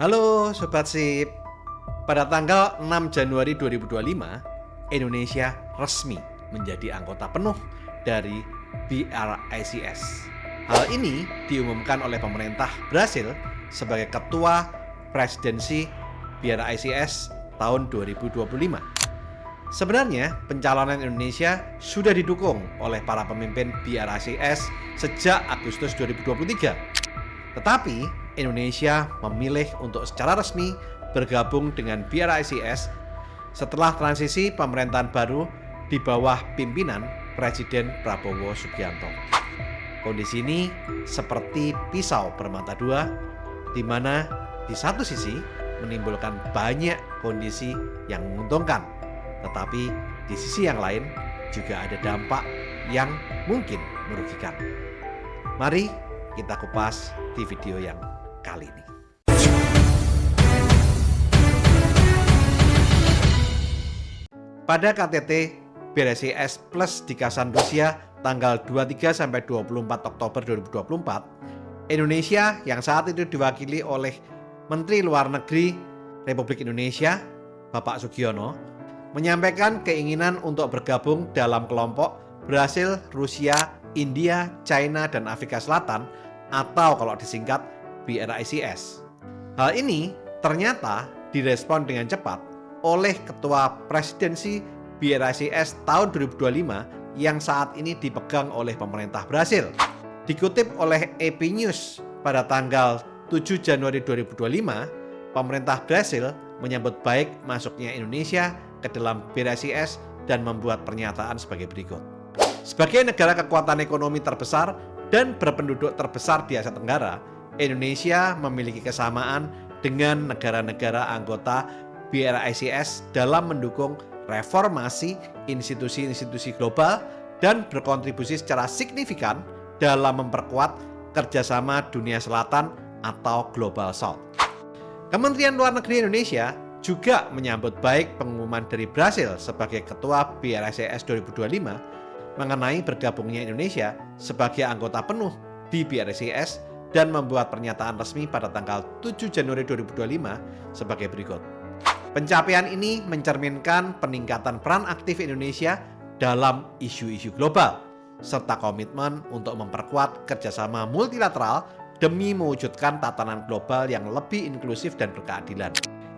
Halo Sobat Sip. Pada tanggal 6 Januari 2025, Indonesia resmi menjadi anggota penuh dari BRICS. Hal ini diumumkan oleh pemerintah Brasil sebagai ketua presidensi BRICS tahun 2025. Sebenarnya, pencalonan Indonesia sudah didukung oleh para pemimpin BRICS sejak Agustus 2023. Tetapi, Indonesia memilih untuk secara resmi bergabung dengan BRICS setelah transisi pemerintahan baru di bawah pimpinan Presiden Prabowo Subianto. Kondisi ini seperti pisau bermata dua, di mana di satu sisi menimbulkan banyak kondisi yang menguntungkan, tetapi di sisi yang lain juga ada dampak yang mungkin merugikan. Mari kita kupas di video yang kali ini. Pada KTT BRICS Plus di Kazan, Rusia tanggal 23-24 Oktober 2024, Indonesia yang saat itu diwakili oleh Menteri Luar Negeri Republik Indonesia, Bapak Sugiono, menyampaikan keinginan untuk bergabung dalam kelompok Brasil, Rusia, India, China, dan Afrika Selatan atau kalau disingkat BRICS. Hal ini ternyata direspon dengan cepat oleh Ketua Presidensi BRICS tahun 2025 yang saat ini dipegang oleh pemerintah Brasil. Dikutip oleh AP News pada tanggal 7 Januari 2025, pemerintah Brasil menyambut baik masuknya Indonesia ke dalam BRICS dan membuat pernyataan sebagai berikut. Sebagai negara kekuatan ekonomi terbesar dan berpenduduk terbesar di Asia Tenggara, Indonesia memiliki kesamaan dengan negara-negara anggota BRICS dalam mendukung reformasi institusi-institusi global dan berkontribusi secara signifikan dalam memperkuat kerjasama dunia selatan atau Global South. Kementerian Luar Negeri Indonesia juga menyambut baik pengumuman dari Brasil sebagai Ketua BRICS 2025 mengenai bergabungnya Indonesia sebagai anggota penuh di BRICS dan membuat pernyataan resmi pada tanggal 7 Januari 2025 sebagai berikut. Pencapaian ini mencerminkan peningkatan peran aktif Indonesia dalam isu-isu global, serta komitmen untuk memperkuat kerjasama multilateral demi mewujudkan tatanan global yang lebih inklusif dan berkeadilan.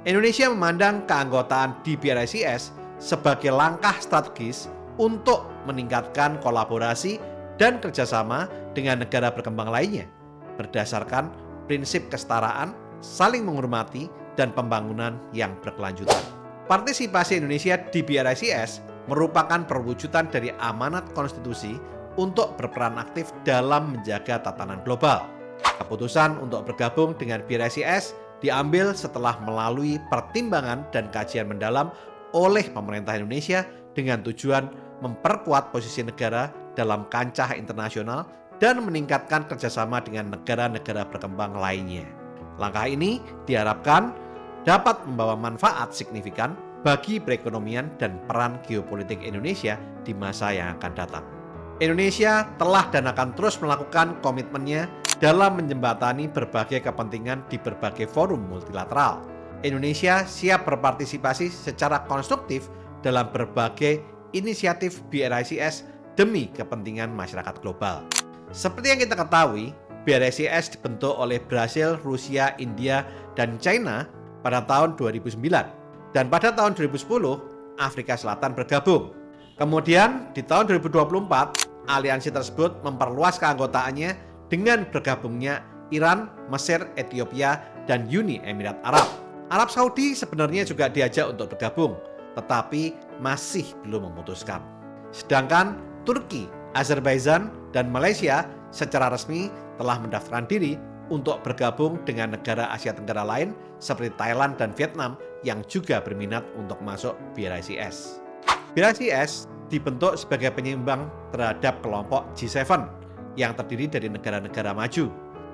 Indonesia memandang keanggotaan di BRICS sebagai langkah strategis untuk meningkatkan kolaborasi dan kerjasama dengan negara berkembang lainnya, berdasarkan prinsip kesetaraan, saling menghormati, dan pembangunan yang berkelanjutan. Partisipasi Indonesia di BRICS merupakan perwujudan dari amanat konstitusi untuk berperan aktif dalam menjaga tatanan global. Keputusan untuk bergabung dengan BRICS diambil setelah melalui pertimbangan dan kajian mendalam oleh pemerintah Indonesia dengan tujuan memperkuat posisi negara dalam kancah internasional dan meningkatkan kerjasama dengan negara-negara berkembang lainnya. Langkah ini diharapkan dapat membawa manfaat signifikan bagi perekonomian dan peran geopolitik Indonesia di masa yang akan datang. Indonesia telah dan akan terus melakukan komitmennya dalam menjembatani berbagai kepentingan di berbagai forum multilateral. Indonesia siap berpartisipasi secara konstruktif dalam berbagai inisiatif BRICS demi kepentingan masyarakat global. Seperti yang kita ketahui, BRICS dibentuk oleh Brasil, Rusia, India, dan China pada tahun 2009. Dan pada tahun 2010, Afrika Selatan bergabung. Kemudian di tahun 2024, aliansi tersebut memperluas keanggotaannya dengan bergabungnya Iran, Mesir, Ethiopia, dan Uni Emirat Arab. Arab Saudi sebenarnya juga diajak untuk bergabung, tetapi masih belum memutuskan. Sedangkan Turki, Azerbaijan, dan Malaysia secara resmi telah mendaftarkan diri untuk bergabung dengan negara Asia Tenggara lain seperti Thailand dan Vietnam yang juga berminat untuk masuk BRICS. BRICS dibentuk sebagai penyeimbang terhadap kelompok G7 yang terdiri dari negara-negara maju.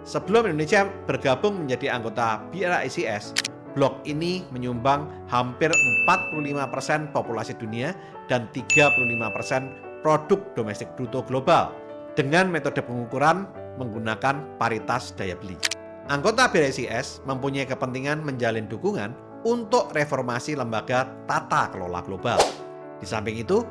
Sebelum Indonesia bergabung menjadi anggota BRICS, blok ini menyumbang hampir 45% populasi dunia dan 35% produk domestik bruto global dengan metode pengukuran menggunakan paritas daya beli. Anggota BRICS mempunyai kepentingan menjalin dukungan untuk reformasi lembaga tata kelola global. Di samping itu,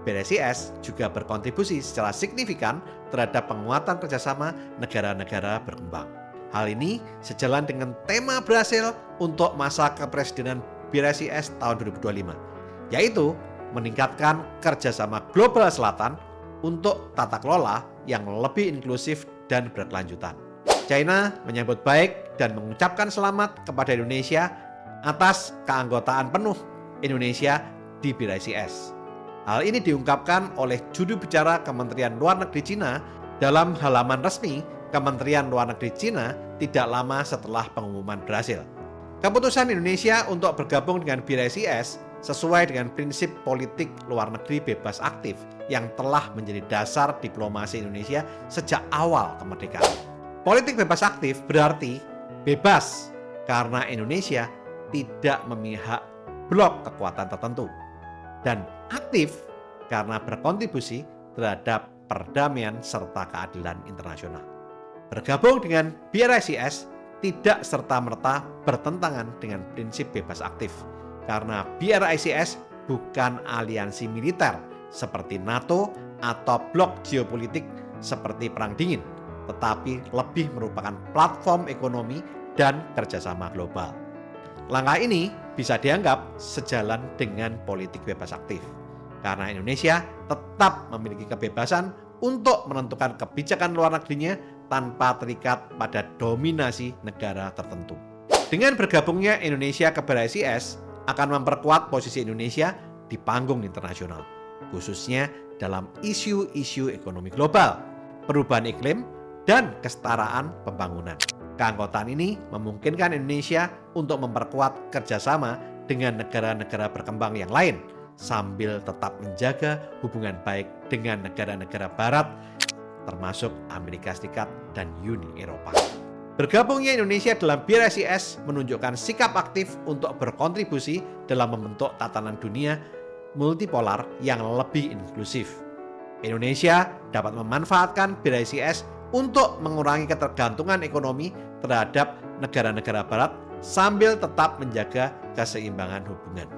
BRICS juga berkontribusi secara signifikan terhadap penguatan kerjasama negara-negara berkembang. Hal ini sejalan dengan tema Brasil untuk masa kepresidenan BRICS tahun 2025, yaitu meningkatkan kerjasama global selatan untuk tata kelola yang lebih inklusif dan berkelanjutan. China menyambut baik dan mengucapkan selamat kepada Indonesia atas keanggotaan penuh Indonesia di BRICS. Hal ini diungkapkan oleh juru bicara Kementerian Luar Negeri Cina dalam halaman resmi Kementerian Luar Negeri Cina tidak lama setelah pengumuman berhasil. Keputusan Indonesia untuk bergabung dengan BRICS sesuai dengan prinsip politik luar negeri bebas aktif yang telah menjadi dasar diplomasi Indonesia sejak awal kemerdekaan. Politik bebas aktif berarti bebas karena Indonesia tidak memihak blok kekuatan tertentu, dan aktif karena berkontribusi terhadap perdamaian serta keadilan internasional. Bergabung dengan BRICS tidak serta-merta bertentangan dengan prinsip bebas aktif, karena BRICS bukan aliansi militer seperti NATO atau blok geopolitik seperti Perang Dingin, tetapi lebih merupakan platform ekonomi dan kerjasama global. Langkah ini bisa dianggap sejalan dengan politik bebas aktif, karena Indonesia tetap memiliki kebebasan untuk menentukan kebijakan luar negerinya tanpa terikat pada dominasi negara tertentu. Dengan bergabungnya Indonesia ke BRICS akan memperkuat posisi Indonesia di panggung internasional, khususnya dalam isu-isu ekonomi global, perubahan iklim, dan kesetaraan pembangunan. Keanggotaan ini memungkinkan Indonesia untuk memperkuat kerjasama dengan negara-negara berkembang yang lain, sambil tetap menjaga hubungan baik dengan negara-negara Barat, termasuk Amerika Serikat dan Uni Eropa. Bergabungnya Indonesia dalam BRICS menunjukkan sikap aktif untuk berkontribusi dalam membentuk tatanan dunia multipolar yang lebih inklusif. Indonesia dapat memanfaatkan BRICS untuk mengurangi ketergantungan ekonomi terhadap negara-negara Barat sambil tetap menjaga keseimbangan hubungan.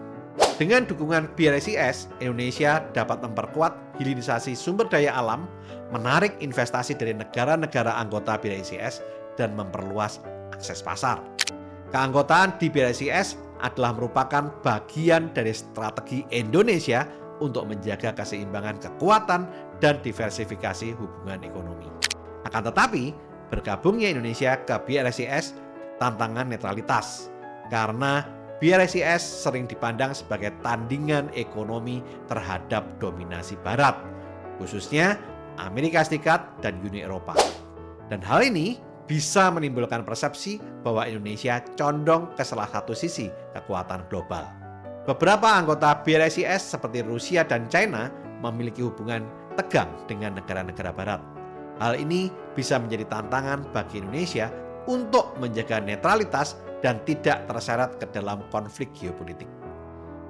Dengan dukungan BRICS, Indonesia dapat memperkuat hilirisasi sumber daya alam, menarik investasi dari negara-negara anggota BRICS, dan memperluas akses pasar. Keanggotaan di BRICS adalah merupakan bagian dari strategi Indonesia untuk menjaga keseimbangan kekuatan dan diversifikasi hubungan ekonomi. Akan tetapi, bergabungnya Indonesia ke BRICS tantangan netralitas, karena BRICS sering dipandang sebagai tandingan ekonomi terhadap dominasi Barat, khususnya Amerika Serikat dan Uni Eropa. Dan hal ini bisa menimbulkan persepsi bahwa Indonesia condong ke salah satu sisi kekuatan global. Beberapa anggota BRICS seperti Rusia dan China memiliki hubungan tegang dengan negara-negara Barat. Hal ini bisa menjadi tantangan bagi Indonesia untuk menjaga netralitas dan tidak terseret ke dalam konflik geopolitik.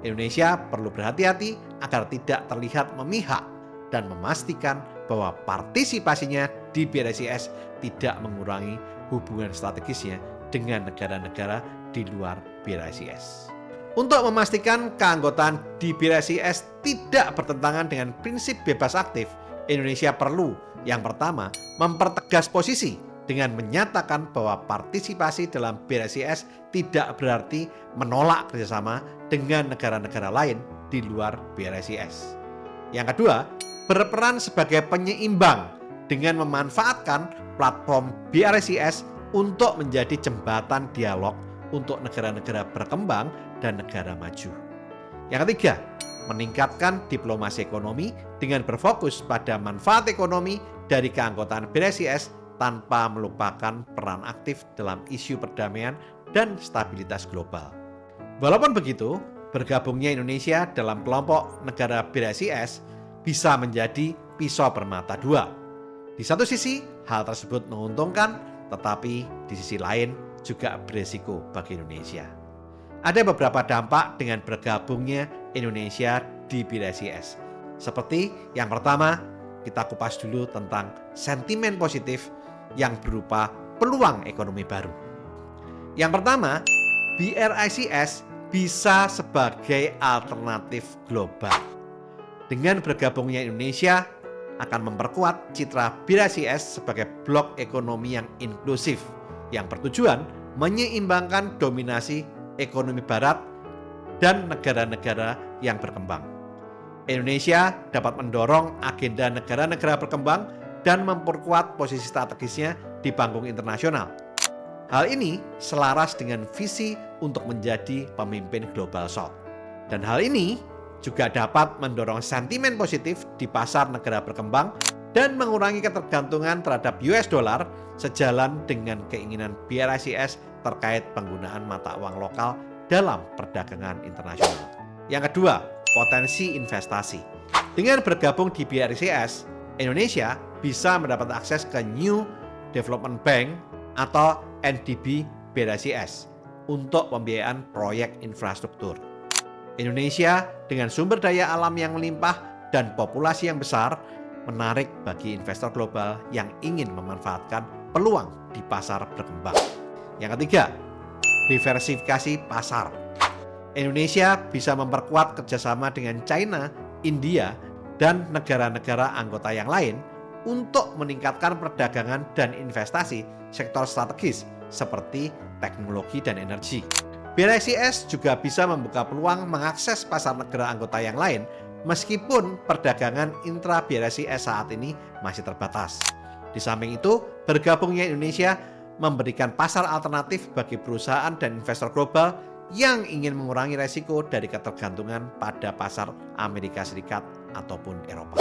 Indonesia perlu berhati-hati agar tidak terlihat memihak dan memastikan bahwa partisipasinya di BRICS tidak mengurangi hubungan strategisnya dengan negara-negara di luar BRICS. Untuk memastikan keanggotaan di BRICS tidak bertentangan dengan prinsip bebas aktif, Indonesia perlu yang pertama mempertegas posisi dengan menyatakan bahwa partisipasi dalam BRICS tidak berarti menolak kerjasama dengan negara-negara lain di luar BRICS. Yang kedua, berperan sebagai penyeimbang dengan memanfaatkan platform BRICS untuk menjadi jembatan dialog untuk negara-negara berkembang dan negara maju. Yang ketiga, meningkatkan diplomasi ekonomi dengan berfokus pada manfaat ekonomi dari keanggotaan BRICS tanpa melupakan peran aktif dalam isu perdamaian dan stabilitas global. Walaupun begitu, bergabungnya Indonesia dalam kelompok negara BRICS bisa menjadi pisau bermata dua. Di satu sisi, hal tersebut menguntungkan, tetapi di sisi lain juga beresiko bagi Indonesia. Ada beberapa dampak dengan bergabungnya Indonesia di BRICS. Seperti yang pertama, kita kupas dulu tentang sentimen positif yang berupa peluang ekonomi baru. Yang pertama, BRICS bisa sebagai alternatif global. Dengan bergabungnya Indonesia akan memperkuat citra BRICS sebagai blok ekonomi yang inklusif yang bertujuan menyeimbangkan dominasi ekonomi barat dan negara-negara yang berkembang. Indonesia dapat mendorong agenda negara-negara berkembang dan memperkuat posisi strategisnya di panggung internasional. Hal ini selaras dengan visi untuk menjadi pemimpin Global South. Dan hal ini juga dapat mendorong sentimen positif di pasar negara berkembang dan mengurangi ketergantungan terhadap US dollar sejalan dengan keinginan BRICS terkait penggunaan mata uang lokal dalam perdagangan internasional. Yang kedua, potensi investasi. Dengan bergabung di BRICS, Indonesia bisa mendapat akses ke New Development Bank atau NDB BRICS untuk pembiayaan proyek infrastruktur. Indonesia dengan sumber daya alam yang melimpah dan populasi yang besar menarik bagi investor global yang ingin memanfaatkan peluang di pasar berkembang. Yang ketiga, diversifikasi pasar. Indonesia bisa memperkuat kerjasama dengan China, India, dan negara-negara anggota yang lain untuk meningkatkan perdagangan dan investasi sektor strategis seperti teknologi dan energi. BRICS juga bisa membuka peluang mengakses pasar negara anggota yang lain meskipun perdagangan intra-BRICS saat ini masih terbatas. Di samping itu, bergabungnya Indonesia memberikan pasar alternatif bagi perusahaan dan investor global yang ingin mengurangi resiko dari ketergantungan pada pasar Amerika Serikat ataupun Eropa.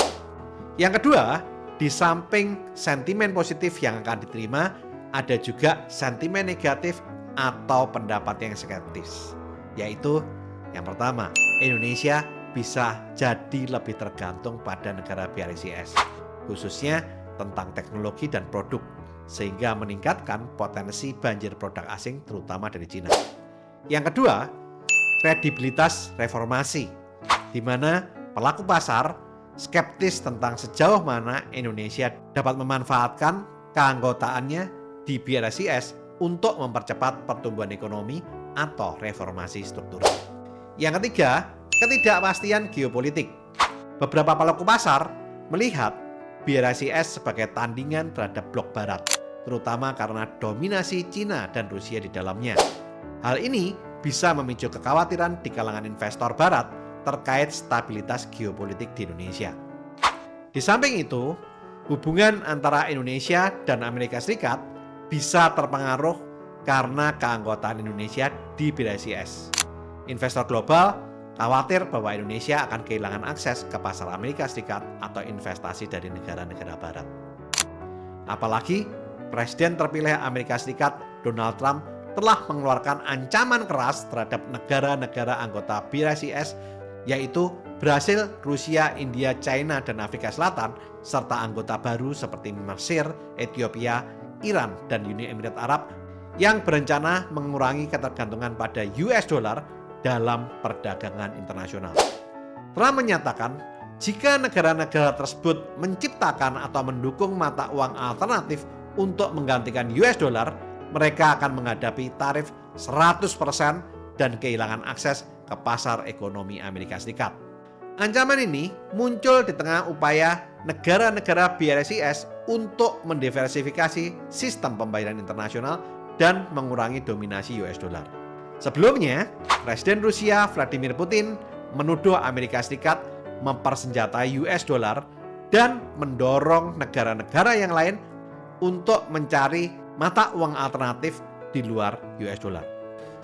Yang kedua, di samping sentimen positif yang akan diterima, ada juga sentimen negatif atau pendapat yang skeptis. Yaitu yang pertama, Indonesia bisa jadi lebih tergantung pada negara BRICS, khususnya tentang teknologi dan produk, sehingga meningkatkan potensi banjir produk asing terutama dari Cina. Yang kedua, kredibilitas reformasi, di mana pelaku pasar skeptis tentang sejauh mana Indonesia dapat memanfaatkan keanggotaannya di BRICS untuk mempercepat pertumbuhan ekonomi atau reformasi struktural. Yang ketiga, ketidakpastian geopolitik. Beberapa pelaku pasar melihat BRICS sebagai tandingan terhadap blok barat, terutama karena dominasi Cina dan Rusia di dalamnya. Hal ini bisa memicu kekhawatiran di kalangan investor barat terkait stabilitas geopolitik di Indonesia. Di samping itu, hubungan antara Indonesia dan Amerika Serikat bisa terpengaruh karena keanggotaan Indonesia di BRICS. Investor global khawatir bahwa Indonesia akan kehilangan akses ke pasar Amerika Serikat atau investasi dari negara-negara barat. Apalagi Presiden terpilih Amerika Serikat Donald Trump telah mengeluarkan ancaman keras terhadap negara-negara anggota BRICS, yaitu Brasil, Rusia, India, China, dan Afrika Selatan, serta anggota baru seperti Mesir, Ethiopia, Iran, dan Uni Emirat Arab yang berencana mengurangi ketergantungan pada US dollar dalam perdagangan internasional. Trump menyatakan, jika negara-negara tersebut menciptakan atau mendukung mata uang alternatif untuk menggantikan US dollar, mereka akan menghadapi tarif 100% dan kehilangan akses ke pasar ekonomi Amerika Serikat. Ancaman ini muncul di tengah upaya negara-negara BRICS untuk mendiversifikasi sistem pembayaran internasional dan mengurangi dominasi US dollar. Sebelumnya, Presiden Rusia Vladimir Putin menuduh Amerika Serikat mempersenjatai US dollar dan mendorong negara-negara yang lain untuk mencari mata uang alternatif di luar US dollar.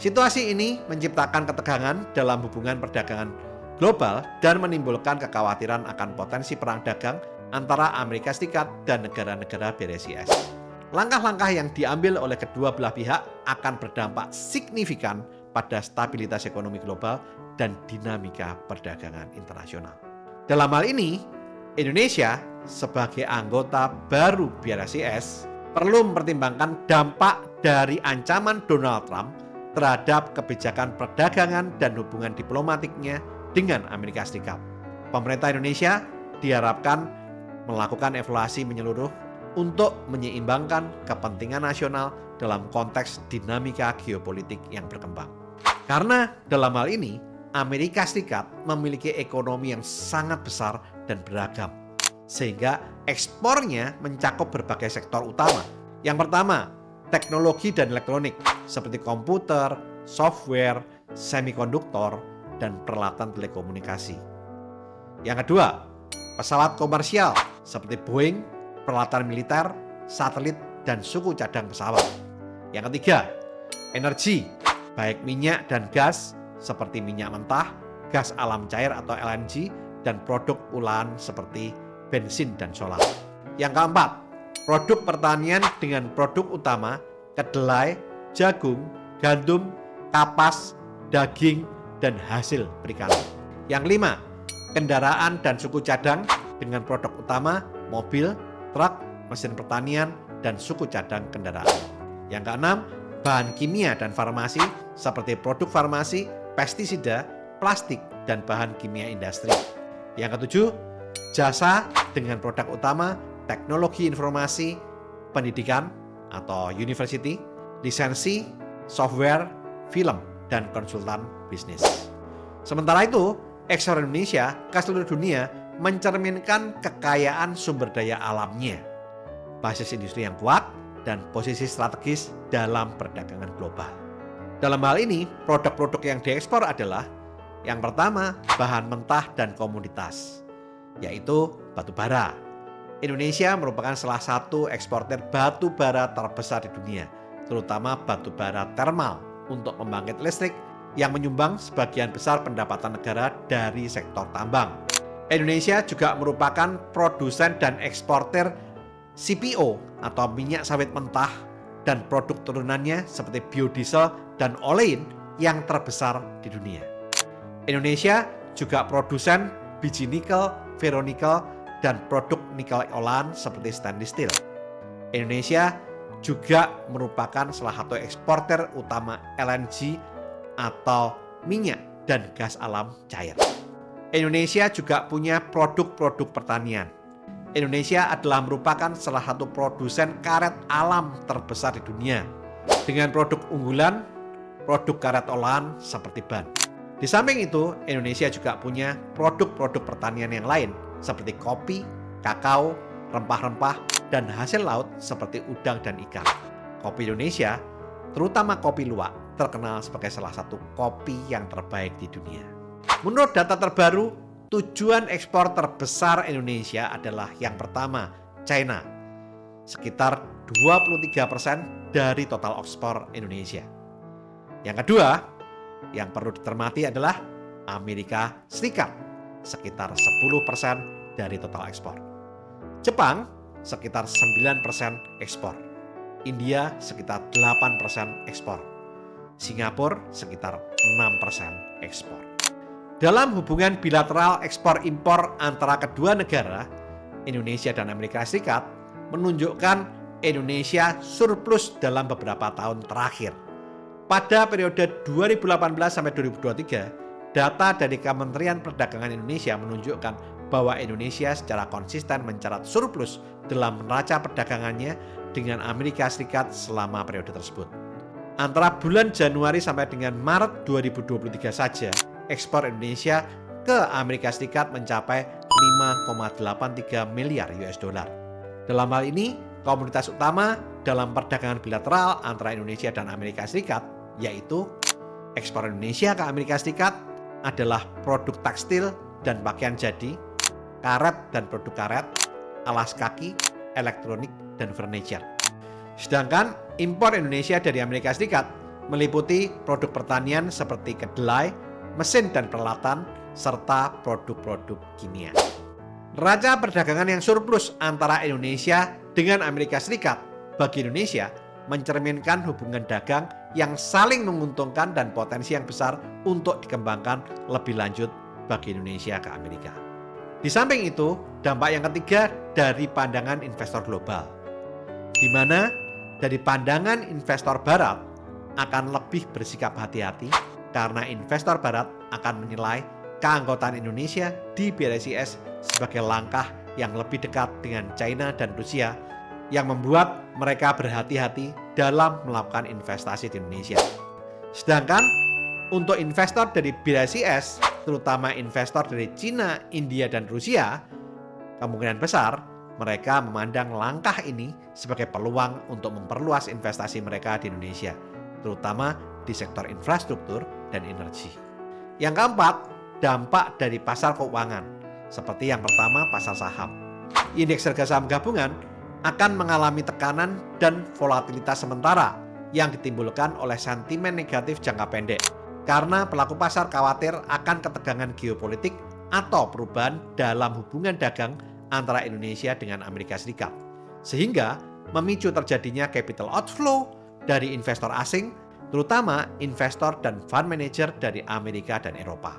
Situasi ini menciptakan ketegangan dalam hubungan perdagangan global dan menimbulkan kekhawatiran akan potensi perang dagang antara Amerika Serikat dan negara-negara BRICS. Langkah-langkah yang diambil oleh kedua belah pihak akan berdampak signifikan pada stabilitas ekonomi global dan dinamika perdagangan internasional. Dalam hal ini, Indonesia sebagai anggota baru BRICS perlu mempertimbangkan dampak dari ancaman Donald Trump terhadap kebijakan perdagangan dan hubungan diplomatiknya dengan Amerika Serikat. Pemerintah Indonesia diharapkan melakukan evaluasi menyeluruh untuk menyeimbangkan kepentingan nasional dalam konteks dinamika geopolitik yang berkembang. Karena dalam hal ini, Amerika Serikat memiliki ekonomi yang sangat besar dan beragam, sehingga ekspornya mencakup berbagai sektor utama. Yang pertama, teknologi dan elektronik seperti komputer, software, semikonduktor, dan peralatan telekomunikasi. Yang kedua, pesawat komersial seperti Boeing, peralatan militer, satelit, dan suku cadang pesawat. Yang ketiga, energi, baik minyak dan gas seperti minyak mentah, gas alam cair atau LNG, dan produk olahan seperti bensin dan solar. Yang keempat, produk pertanian dengan produk utama kedelai, jagung, gandum, kapas, daging, dan hasil perikanan. Yang kelima, kendaraan dan suku cadang dengan produk utama mobil, truk, mesin pertanian, dan suku cadang kendaraan. Yang keenam, bahan kimia dan farmasi seperti produk farmasi, pestisida, plastik, dan bahan kimia industri. Yang ketujuh, jasa dengan produk utama teknologi informasi, pendidikan atau university, lisensi, software, film, dan konsultan bisnis. Sementara itu, ekspor Indonesia ke seluruh dunia mencerminkan kekayaan sumber daya alamnya, basis industri yang kuat, dan posisi strategis dalam perdagangan global. Dalam hal ini, produk-produk yang diekspor adalah yang pertama, bahan mentah dan komoditas, yaitu batu bara. Indonesia merupakan salah satu eksportir batu bara terbesar di dunia, terutama batu bara termal untuk pembangkit listrik yang menyumbang sebagian besar pendapatan negara dari sektor tambang. Indonesia juga merupakan produsen dan eksportir CPO atau minyak sawit mentah dan produk turunannya seperti biodiesel dan olein yang terbesar di dunia. Indonesia juga produsen biji nikel, ferronikel, dan produk nikel olahan seperti stainless steel. Indonesia juga merupakan salah satu eksportir utama LNG atau minyak dan gas alam cair. Indonesia juga punya produk-produk pertanian. Indonesia adalah merupakan salah satu produsen karet alam terbesar di dunia dengan produk unggulan, produk karet olahan seperti ban. Di samping itu, Indonesia juga punya produk-produk pertanian yang lain seperti kopi, kakao, rempah-rempah, dan hasil laut seperti udang dan ikan. Kopi Indonesia, terutama kopi luwak, terkenal sebagai salah satu kopi yang terbaik di dunia. Menurut data terbaru, tujuan ekspor terbesar Indonesia adalah yang pertama, China, sekitar 23% dari total ekspor Indonesia. Yang kedua, yang perlu ditermati adalah Amerika Serikat, sekitar 10% dari total ekspor. Jepang, sekitar 9% ekspor. India, sekitar 8% ekspor. Singapura, sekitar 6% ekspor. Dalam hubungan bilateral ekspor-impor antara kedua negara, Indonesia dan Amerika Serikat menunjukkan Indonesia surplus dalam beberapa tahun terakhir. Pada periode 2018 sampai 2023, data dari Kementerian Perdagangan Indonesia menunjukkan bahwa Indonesia secara konsisten mencatat surplus dalam neraca perdagangannya dengan Amerika Serikat selama periode tersebut. Antara bulan Januari sampai dengan Maret 2023 saja, ekspor Indonesia ke Amerika Serikat mencapai 5,83 miliar US dollar. Dalam hal ini, komoditas utama dalam perdagangan bilateral antara Indonesia dan Amerika Serikat, yaitu ekspor Indonesia ke Amerika Serikat adalah produk tekstil dan pakaian jadi, karet dan produk karet, alas kaki, elektronik, dan furniture. Sedangkan impor Indonesia dari Amerika Serikat meliputi produk pertanian seperti kedelai, mesin dan peralatan, serta produk-produk kimia. Neraca perdagangan yang surplus antara Indonesia dengan Amerika Serikat bagi Indonesia mencerminkan hubungan dagang yang saling menguntungkan dan potensi yang besar untuk dikembangkan lebih lanjut bagi Indonesia ke Amerika. Di samping itu, dampak yang ketiga dari pandangan investor global, di mana dari pandangan investor barat akan lebih bersikap hati-hati karena investor barat akan menilai keanggotaan Indonesia di BRICS sebagai langkah yang lebih dekat dengan China dan Rusia yang membuat mereka berhati-hati dalam melakukan investasi di Indonesia. Sedangkan untuk investor dari BRICS, terutama investor dari Cina, India, dan Rusia, kemungkinan besar mereka memandang langkah ini sebagai peluang untuk memperluas investasi mereka di Indonesia, terutama di sektor infrastruktur dan energi. Yang keempat, dampak dari pasar keuangan. Seperti yang pertama, pasar saham. Indeks harga saham gabungan akan mengalami tekanan dan volatilitas sementara yang ditimbulkan oleh sentimen negatif jangka pendek karena pelaku pasar khawatir akan ketegangan geopolitik atau perubahan dalam hubungan dagang antara Indonesia dengan Amerika Serikat, sehingga memicu terjadinya capital outflow dari investor asing, terutama investor dan fund manager dari Amerika dan Eropa.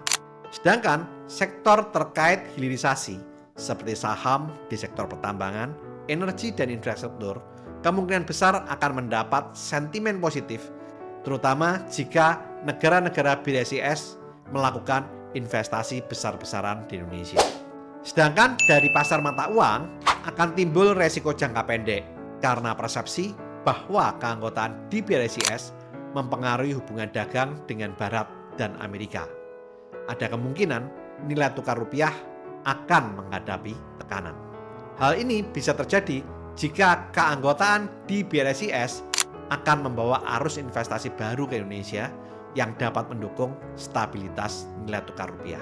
Sedangkan sektor terkait hilirisasi seperti saham di sektor pertambangan, energi dan infrastruktur kemungkinan besar akan mendapat sentimen positif, terutama jika negara-negara BRICS melakukan investasi besar-besaran di Indonesia. Sedangkan dari pasar mata uang akan timbul resiko jangka pendek karena persepsi bahwa keanggotaan di BRICS mempengaruhi hubungan dagang dengan Barat dan Amerika. Ada kemungkinan nilai tukar rupiah akan menghadapi tekanan. Hal ini bisa terjadi jika keanggotaan di BRICS akan membawa arus investasi baru ke Indonesia yang dapat mendukung stabilitas nilai tukar rupiah.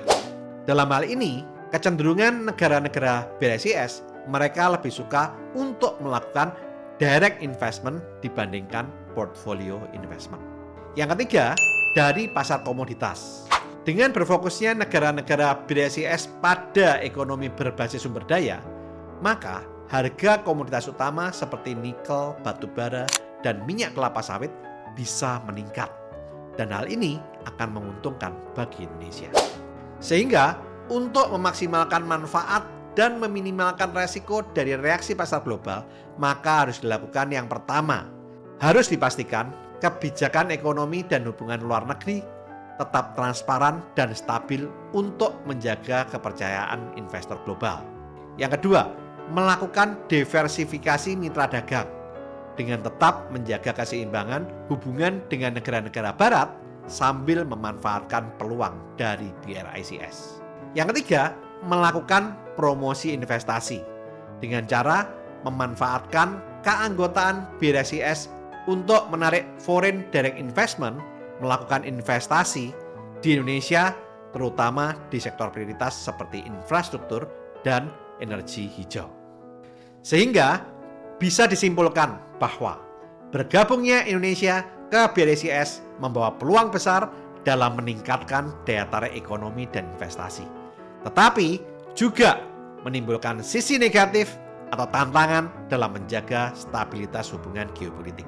Dalam hal ini, kecenderungan negara-negara BRICS mereka lebih suka untuk melakukan direct investment dibandingkan portfolio investment. Yang ketiga, dari pasar komoditas. Dengan berfokusnya negara-negara BRICS pada ekonomi berbasis sumber daya, maka harga komoditas utama seperti nikel, batu bara, dan minyak kelapa sawit bisa meningkat. Dan hal ini akan menguntungkan bagi Indonesia. Sehingga untuk memaksimalkan manfaat dan meminimalkan resiko dari reaksi pasar global, maka harus dilakukan yang pertama. Harus dipastikan kebijakan ekonomi dan hubungan luar negeri tetap transparan dan stabil untuk menjaga kepercayaan investor global. Yang kedua, melakukan diversifikasi mitra dagang dengan tetap menjaga keseimbangan hubungan dengan negara-negara barat sambil memanfaatkan peluang dari BRICS. Yang ketiga, melakukan promosi investasi dengan cara memanfaatkan keanggotaan BRICS untuk menarik foreign direct investment, melakukan investasi di Indonesia terutama di sektor prioritas seperti infrastruktur dan energi hijau. Sehingga bisa disimpulkan bahwa bergabungnya Indonesia ke BRICS membawa peluang besar dalam meningkatkan daya tarik ekonomi dan investasi. Tetapi juga menimbulkan sisi negatif atau tantangan dalam menjaga stabilitas hubungan geopolitik.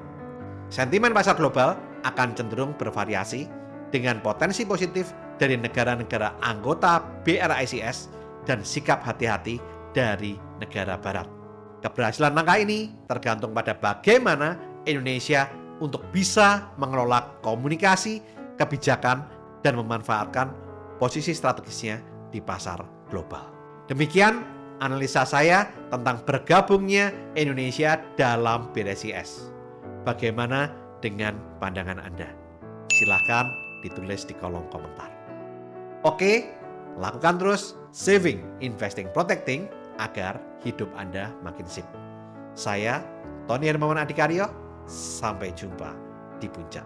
Sentimen pasar global akan cenderung bervariasi dengan potensi positif dari negara-negara anggota BRICS dan sikap hati-hati dari negara barat. Keberhasilan langkah ini tergantung pada bagaimana Indonesia untuk bisa mengelola komunikasi, kebijakan, dan memanfaatkan posisi strategisnya di pasar global. Demikian analisa saya tentang bergabungnya Indonesia dalam BRICS. Bagaimana dengan pandangan Anda? Silahkan ditulis di kolom komentar. Oke, lakukan terus saving, investing, protecting agar hidup Anda makin sip. Saya Tony Hermawan Adikaryo, sampai jumpa di puncak.